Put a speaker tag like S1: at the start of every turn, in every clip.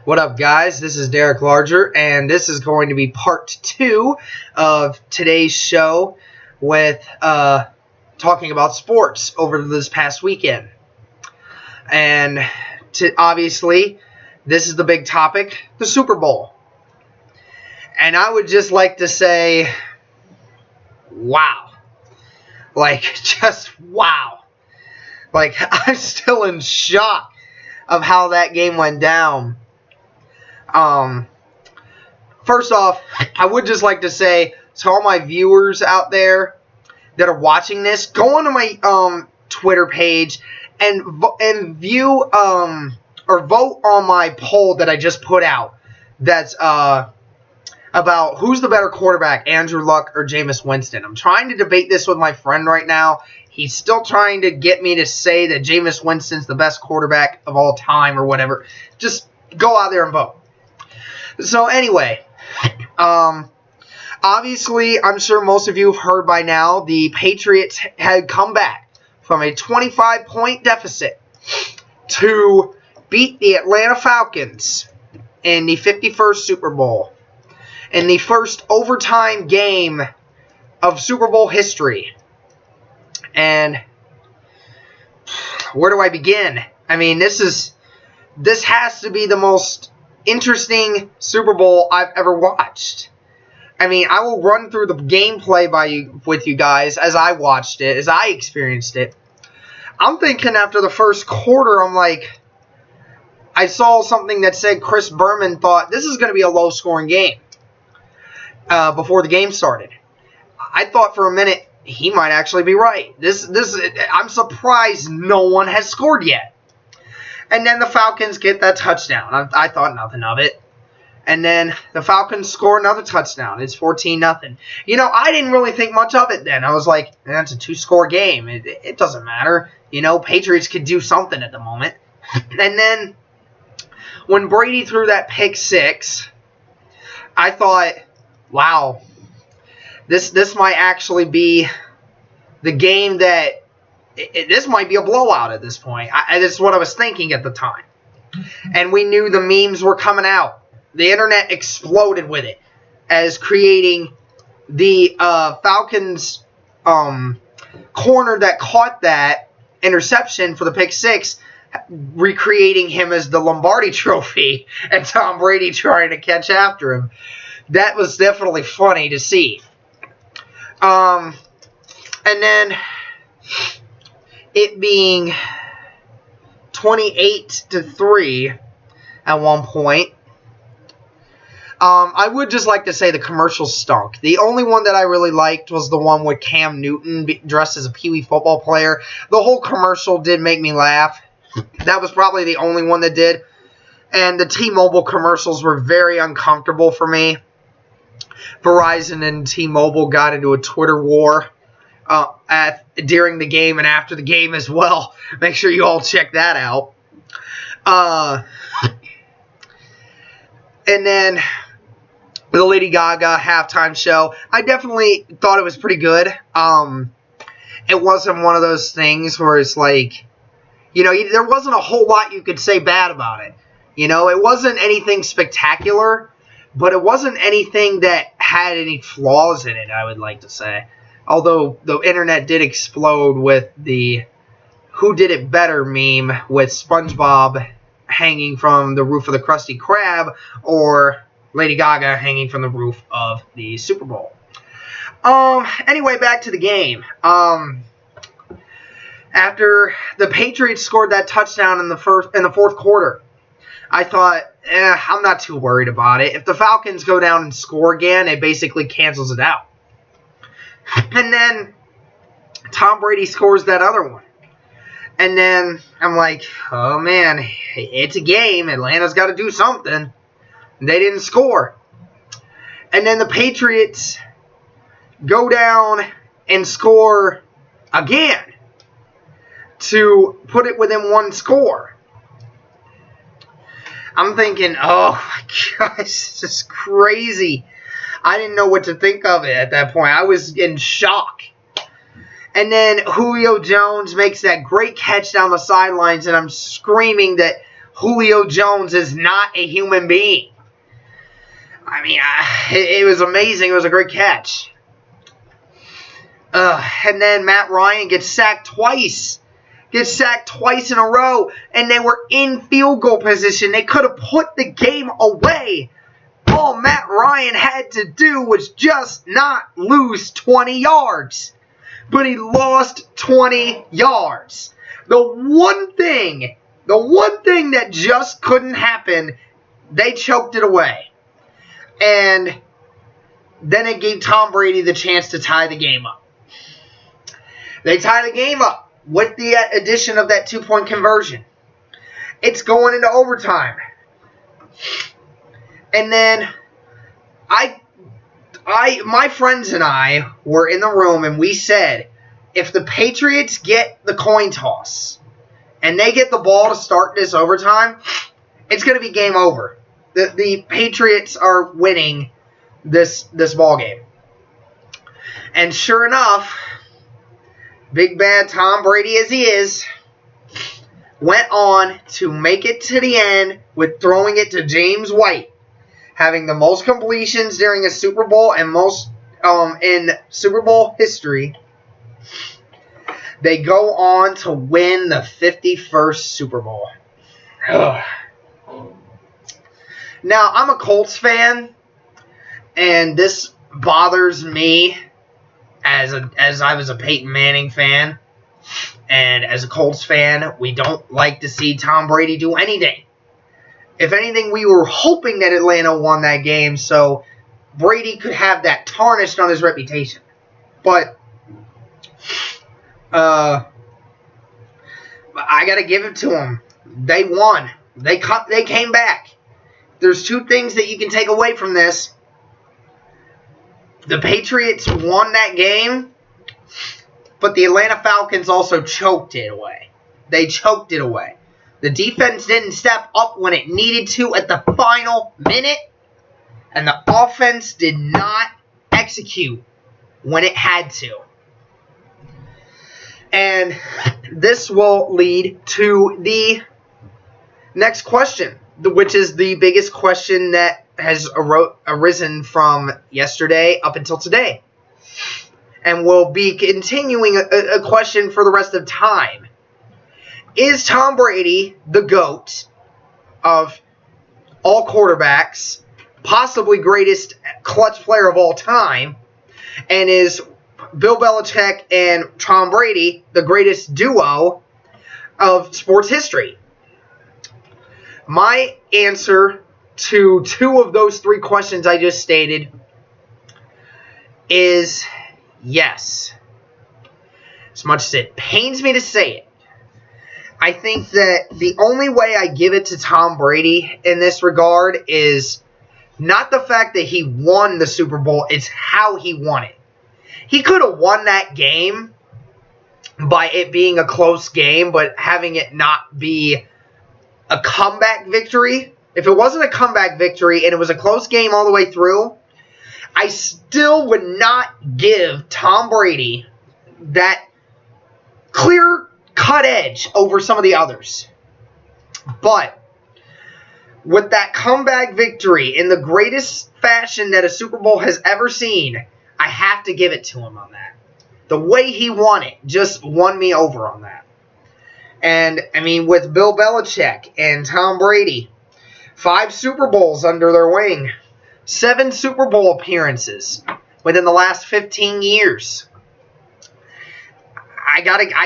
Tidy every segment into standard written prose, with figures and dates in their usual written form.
S1: What up, guys? This is Derek Larger, and this is going to be part 2 of today's show with talking about sports over this past weekend. And obviously, this is the big topic, the Super Bowl. And I would just like to say, wow. Like, just wow. Like, I'm still in shock of how that game went down. First off, I would just like to say to all my viewers out there that are watching this, go onto my Twitter page and view or vote on my poll that I just put out. That's about who's the better quarterback, Andrew Luck or Jameis Winston. I'm trying to debate this with my friend right now. He's still trying to get me to say that Jameis Winston's the best quarterback of all time or whatever. Just go out there and vote. So anyway, obviously, I'm sure most of you have heard by now, the Patriots had come back from a 25-point deficit to beat the Atlanta Falcons in the 51st Super Bowl, in the first overtime game of Super Bowl history. And where do I begin? I mean, this has to be the most interesting Super Bowl I've ever watched. I mean, I will run through the gameplay with you guys as I watched it, as I experienced it. I'm thinking after the first quarter, I'm like, I saw something that said Chris Berman thought this is going to be a low-scoring game before the game started. I thought for a minute he might actually be right. I'm surprised no one has scored yet. And then the Falcons get that touchdown. I thought nothing of it. And then the Falcons score another touchdown. It's 14-0. You know, I didn't really think much of it then. I was like, that's a 2-score game. It doesn't matter. You know, Patriots could do something at the moment. And then when Brady threw that pick six, I thought, wow, this might actually be the game that this might be a blowout at this point. This is what I was thinking at the time. And we knew the memes were coming out. The internet exploded with it, as creating the Falcons corner that caught that interception for the pick six, recreating him as the Lombardi Trophy and Tom Brady trying to catch after him. That was definitely funny to see. And then it being 28-3 at one point. I would just like to say the commercial stunk. The only one that I really liked was the one with Cam Newton dressed as a Pee Wee football player. The whole commercial did make me laugh. That was probably the only one that did. And the T-Mobile commercials were very uncomfortable for me. Verizon and T-Mobile got into a Twitter war during the game and after the game as well. Make sure you all check that out. And then the Lady Gaga halftime show, I definitely thought it was pretty good. It wasn't one of those things where it's like, you know, there wasn't a whole lot you could say bad about it. You know, it wasn't anything spectacular, but it wasn't anything that had any flaws in it, I would like to say. Although the internet did explode with the who did it better meme with SpongeBob hanging from the roof of the Krusty Krab or Lady Gaga hanging from the roof of the Super Bowl. Anyway, back to the game. After the Patriots scored that touchdown in the fourth quarter, I thought, I'm not too worried about it. If the Falcons go down and score again, it basically cancels it out. And then Tom Brady scores that other one. And then I'm like, oh man, it's a game. Atlanta's got to do something. They didn't score. And then the Patriots go down and score again to put it within one score. I'm thinking, oh my gosh, this is crazy. I didn't know what to think of it at that point. I was in shock. And then Julio Jones makes that great catch down the sidelines, and I'm screaming that Julio Jones is not a human being. I mean, it was amazing. It was a great catch. And then Matt Ryan gets sacked twice. Gets sacked twice in a row. And they were in field goal position. They could have put the game away. All Matt Ryan had to do was just not lose 20 yards. But he lost 20 yards. The one thing that just couldn't happen, they choked it away. And then it gave Tom Brady the chance to tie the game up. They tie the game up with the addition of that 2-point conversion. It's going into overtime. And then my friends and I were in the room and we said, if the Patriots get the coin toss and they get the ball to start this overtime, it's going to be game over. The Patriots are winning this ball game. And sure enough, big bad Tom Brady as he is, went on to make it to the end with throwing it to James White, having the most completions during a Super Bowl and most in Super Bowl history. They go on to win the 51st Super Bowl. Ugh. Now, I'm a Colts fan, and this bothers me as I was a Peyton Manning fan. And as a Colts fan, we don't like to see Tom Brady do anything. If anything, we were hoping that Atlanta won that game so Brady could have that tarnished on his reputation. But I got to give it to them. They won. They came back. There's two things that you can take away from this. The Patriots won that game, but the Atlanta Falcons also choked it away. They choked it away. The defense didn't step up when it needed to at the final minute, and the offense did not execute when it had to. And this will lead to the next question, which is the biggest question that has arisen from yesterday up until today. And will be continuing a question for the rest of time. Is Tom Brady the GOAT of all quarterbacks, possibly greatest clutch player of all time? And is Bill Belichick and Tom Brady the greatest duo of sports history? My answer to two of those three questions I just stated is yes. As much as it pains me to say it, I think that the only way I give it to Tom Brady in this regard is not the fact that he won the Super Bowl, it's how he won it. He could have won that game by it being a close game, but having it not be a comeback victory. If it wasn't a comeback victory and it was a close game all the way through, I still would not give Tom Brady that clear-cut edge over some of the others. But with that comeback victory in the greatest fashion that a Super Bowl has ever seen, I have to give it to him on that. The way he won it just won me over on that. And, I mean, with Bill Belichick and Tom Brady, 5 Super Bowls under their wing, 7 Super Bowl appearances within the last 15 years. I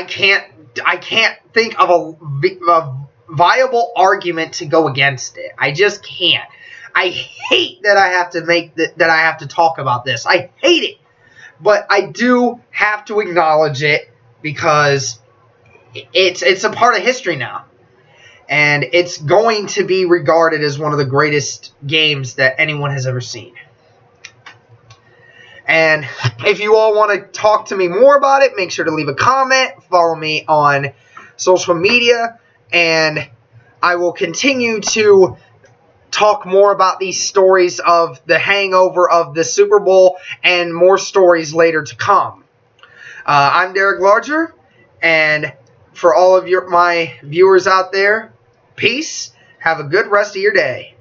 S1: can't think of a viable argument to go against it. I just can't. I hate that I have to talk about this. I hate it. But I do have to acknowledge it because it's a part of history now. And it's going to be regarded as one of the greatest games that anyone has ever seen. And if you all want to talk to me more about it, make sure to leave a comment. Follow me on social media. And I will continue to talk more about these stories of the hangover of the Super Bowl and more stories later to come. I'm Derek Larger. And for all of my viewers out there, peace, Have a good rest of your day.